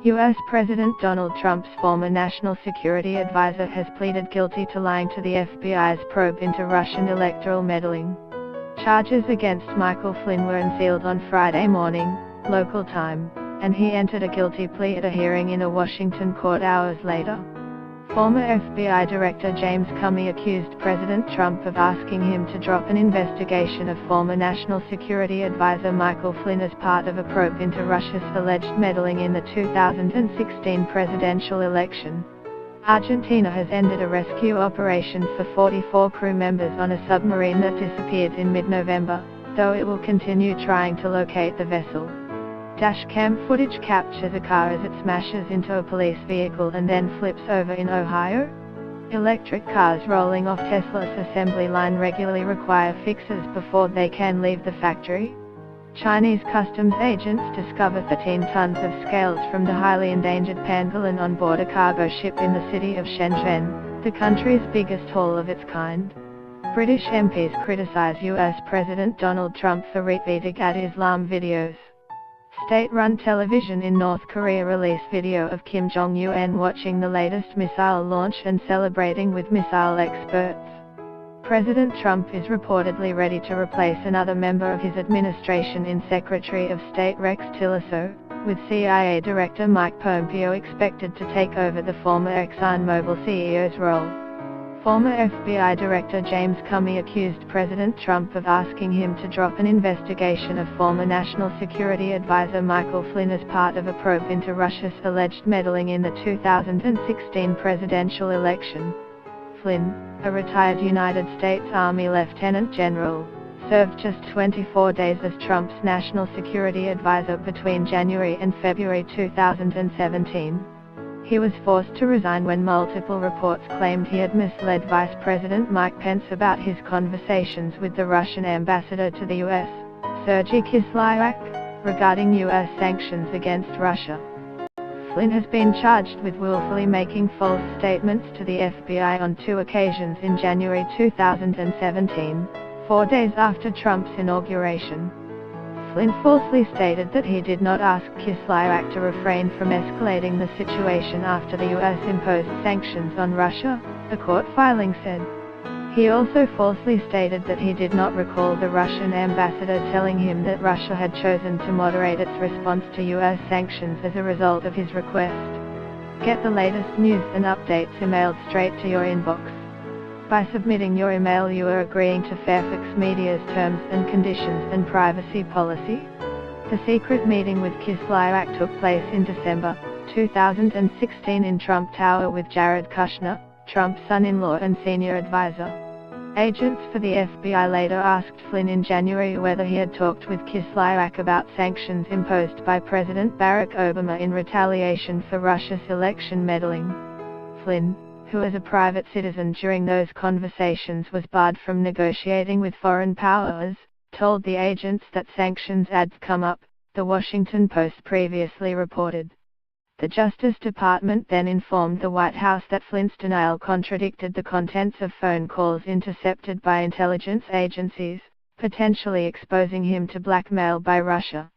U.S. President Donald Trump's former national security advisor has pleaded guilty to lying to the FBI's probe into Russian electoral meddling. Charges against Michael Flynn were unsealed on Friday morning, local time, and he entered a guilty plea at a hearing in a Washington court hours later. Former FBI Director James Comey accused President Trump of asking him to drop an investigation of former National Security Advisor Michael Flynn as part of a probe into Russia's alleged meddling in the 2016 presidential election. Argentina has ended a rescue operation for 44 crew members on a submarine that disappeared in mid-November, though it will continue trying to locate the vessel. Dashcam footage captures a car as it smashes into a police vehicle and then flips over in Ohio. Electric cars rolling off Tesla's assembly line regularly require fixes before they can leave the factory. Chinese customs agents discover 13 tons of scales from the highly endangered pangolin on board a cargo ship in the city of Shenzhen, the country's biggest haul of its kind. British MPs criticize US President Donald Trump for retweeting anti-Islam videos. State-run television in North Korea released video of Kim Jong-un watching the latest missile launch and celebrating with missile experts. President Trump is reportedly ready to replace another member of his administration in Secretary of State Rex Tillerson, with CIA Director Mike Pompeo expected to take over the former ExxonMobil CEO's role. Former FBI Director James Comey accused President Trump of asking him to drop an investigation of former National Security Advisor Michael Flynn as part of a probe into Russia's alleged meddling in the 2016 presidential election. Flynn, a retired United States Army Lieutenant General, served just 24 days as Trump's national security advisor between January and February 2017. He was forced to resign when multiple reports claimed he had misled Vice President Mike Pence about his conversations with the Russian ambassador to the U.S., Sergei Kislyak, regarding U.S. sanctions against Russia. Flynn has been charged with willfully making false statements to the FBI on 2 occasions in January 2017, 4 days after Trump's inauguration. Flynn falsely stated that he did not ask Kislyak to refrain from escalating the situation after the U.S. imposed sanctions on Russia, a court filing said. He also falsely stated that he did not recall the Russian ambassador telling him that Russia had chosen to moderate its response to U.S. sanctions as a result of his request. Get the latest news and updates emailed straight to your inbox. By submitting your email, you are agreeing to Fairfax Media's terms and conditions and privacy policy. The secret meeting with Kislyak took place in December 2016 in Trump Tower with Jared Kushner, Trump's son-in-law and senior advisor. Agents for the FBI later asked Flynn in January whether he had talked with Kislyak about sanctions imposed by President Barack Obama in retaliation for Russia's election meddling. Flynn, who as a private citizen during those conversations was barred from negotiating with foreign powers, told the agents that sanctions had come up, the Washington Post previously reported. The Justice Department then informed the White House that Flynn's denial contradicted the contents of phone calls intercepted by intelligence agencies, potentially exposing him to blackmail by Russia.